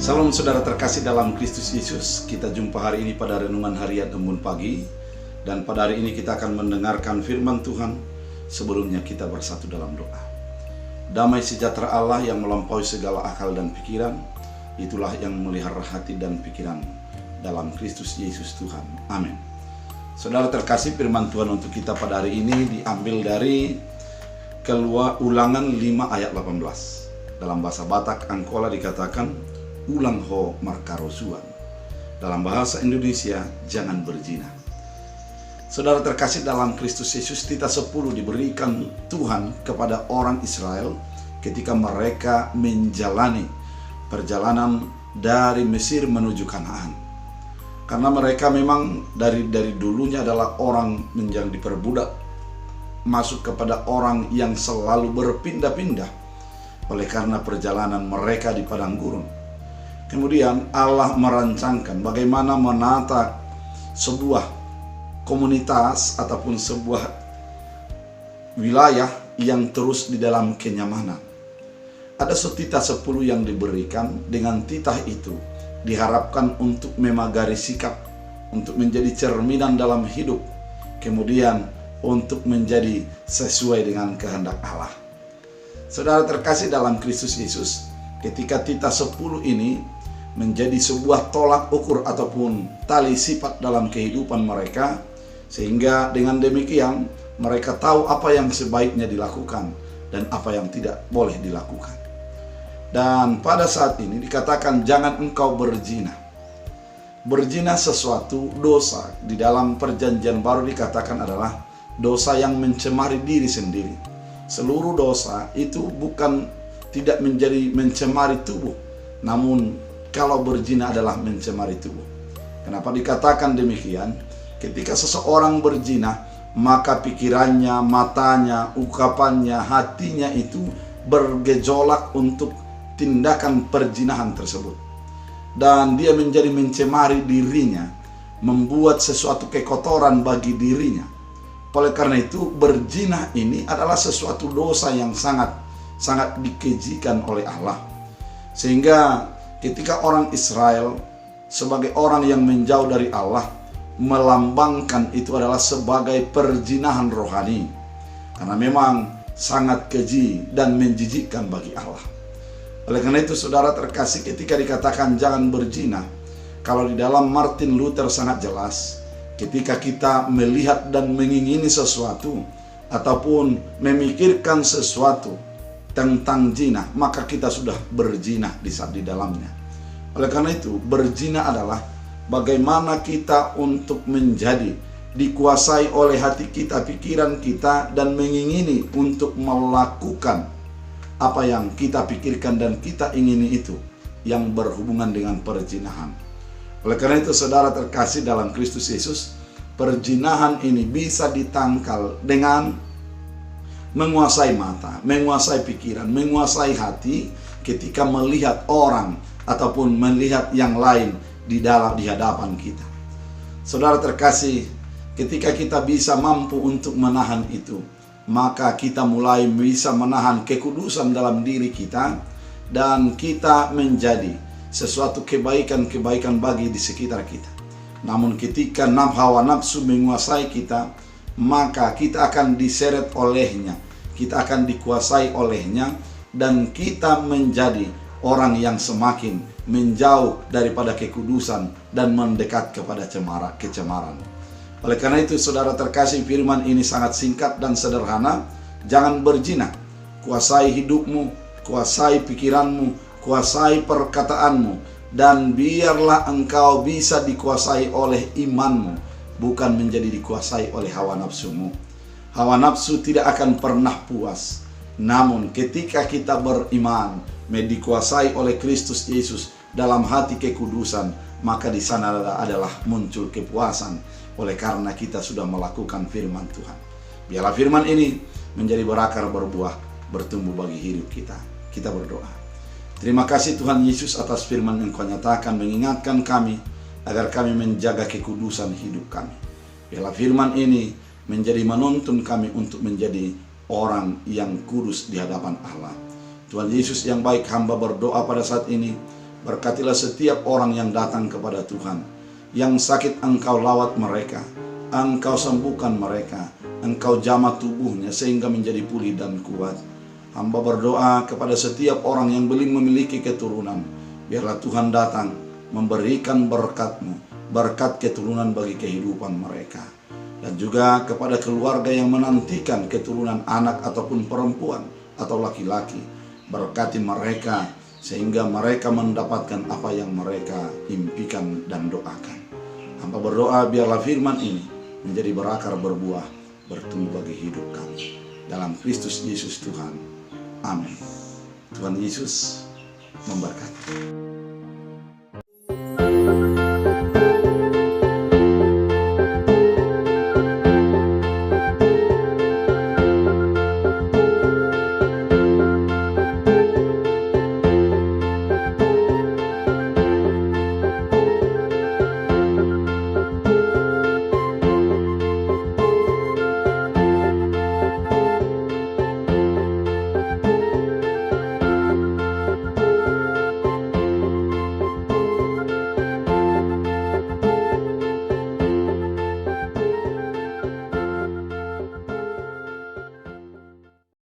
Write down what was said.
Salam saudara terkasih dalam Kristus Yesus. Kita jumpa hari ini pada renungan harian Embun Pagi. Dan pada hari ini kita akan mendengarkan firman Tuhan. Sebelumnya kita bersatu dalam doa. Damai sejahtera Allah yang melampaui segala akal dan pikiran, itulah yang memelihara hati dan pikiran dalam Kristus Yesus Tuhan. Amin. Saudara terkasih, firman Tuhan untuk kita pada hari ini diambil dari Ulangan 5 ayat 18. Dalam bahasa Batak Angkola dikatakan ulang ho markarosuan. Dalam bahasa Indonesia, jangan berzina. Saudara terkasih dalam Kristus Yesus, titah 10 diberikan Tuhan kepada orang Israel ketika mereka menjalani perjalanan dari Mesir menuju Kanaan. Karena mereka memang dari dulunya adalah orang yang diperbudak, masuk kepada orang yang selalu berpindah-pindah oleh karena perjalanan mereka di padang gurun. Kemudian Allah merancangkan bagaimana menata sebuah komunitas ataupun sebuah wilayah yang terus di dalam kenyamanan. Ada titah 10 yang diberikan. Dengan titah itu diharapkan untuk memagari sikap, untuk menjadi cerminan dalam hidup, kemudian untuk menjadi sesuai dengan kehendak Allah. Saudara terkasih dalam Kristus Yesus, ketika titah 10 ini menjadi sebuah tolak ukur ataupun tali sifat dalam kehidupan mereka, sehingga dengan demikian mereka tahu apa yang sebaiknya dilakukan dan apa yang tidak boleh dilakukan. Dan pada saat ini dikatakan jangan engkau berzina. Berzina sesuatu dosa di dalam perjanjian baru dikatakan adalah dosa yang mencemari diri sendiri. Seluruh dosa itu bukan tidak menjadi mencemari tubuh, namun kalau berzina adalah mencemari tubuh. Kenapa dikatakan demikian? Ketika seseorang berzina, maka pikirannya, matanya, ungkapannya, hatinya itu bergejolak untuk tindakan perzinahan tersebut. Dan dia menjadi mencemari dirinya, membuat sesuatu kekotoran bagi dirinya. Oleh karena itu, berzina ini adalah sesuatu dosa yang sangat dikejikan oleh Allah. Sehingga ketika orang Israel sebagai orang yang menjauh dari Allah melambangkan itu adalah sebagai perzinahan rohani, karena memang sangat keji dan menjijikkan bagi Allah. Oleh karena itu saudara terkasih, ketika dikatakan jangan berzina, kalau di dalam Martin Luther sangat jelas, ketika kita melihat dan mengingini sesuatu ataupun memikirkan sesuatu tentang zina, maka kita sudah berzina di dalamnya. Oleh karena itu, berzina adalah bagaimana kita untuk menjadi dikuasai oleh hati kita, pikiran kita, dan mengingini untuk melakukan apa yang kita pikirkan dan kita ingini itu yang berhubungan dengan perzinahan. Oleh karena itu, saudara terkasih dalam Kristus Yesus, perzinahan ini bisa ditangkal dengan menguasai mata, menguasai pikiran, menguasai hati ketika melihat orang ataupun melihat yang lain di hadapan kita. Saudara terkasih, ketika kita bisa mampu untuk menahan itu, maka kita mulai bisa menahan kekudusan dalam diri kita, dan kita menjadi sesuatu kebaikan-kebaikan bagi di sekitar kita. Namun ketika hawa nafsu menguasai kita, maka kita akan diseret olehnya, kita akan dikuasai olehnya, dan kita menjadi orang yang semakin menjauh daripada kekudusan dan mendekat kepada kecemaran. Oleh karena itu saudara terkasih, firman ini sangat singkat dan sederhana. Jangan berzina. Kuasai hidupmu, kuasai pikiranmu, kuasai perkataanmu, dan biarlah engkau bisa dikuasai oleh imanmu, bukan menjadi dikuasai oleh hawa nafsumu. Hawa nafsu tidak akan pernah puas. Namun ketika kita beriman, dikuasai oleh Kristus Yesus dalam hati kekudusan, maka di sana adalah muncul kepuasan oleh karena kita sudah melakukan firman Tuhan. Biarlah firman ini menjadi berakar, berbuah, bertumbuh bagi hidup kita. Kita berdoa. Terima kasih Tuhan Yesus atas firman yang Kau nyatakan, mengingatkan kami agar kami menjaga kekudusan hidup kami. Biarlah firman ini menjadi menuntun kami untuk menjadi orang yang kudus di hadapan Allah. Tuhan Yesus yang baik, hamba berdoa pada saat ini, Berkatilah setiap orang yang datang kepada Tuhan. Yang sakit Engkau lawat mereka, Engkau sembuhkan mereka, Engkau jamah tubuhnya sehingga menjadi pulih dan kuat. Hamba berdoa kepada setiap orang yang belum memiliki keturunan, biarlah Tuhan datang memberikan berkat-Mu, berkat keturunan bagi kehidupan mereka. Dan juga kepada keluarga yang menantikan keturunan anak ataupun perempuan atau laki-laki, berkati mereka sehingga mereka mendapatkan apa yang mereka impikan dan doakan. Hamba berdoa biarlah firman ini menjadi berakar berbuah, bertumbuh bagi hidup kami. Dalam Kristus Yesus Tuhan. Amin. Tuhan Yesus memberkati.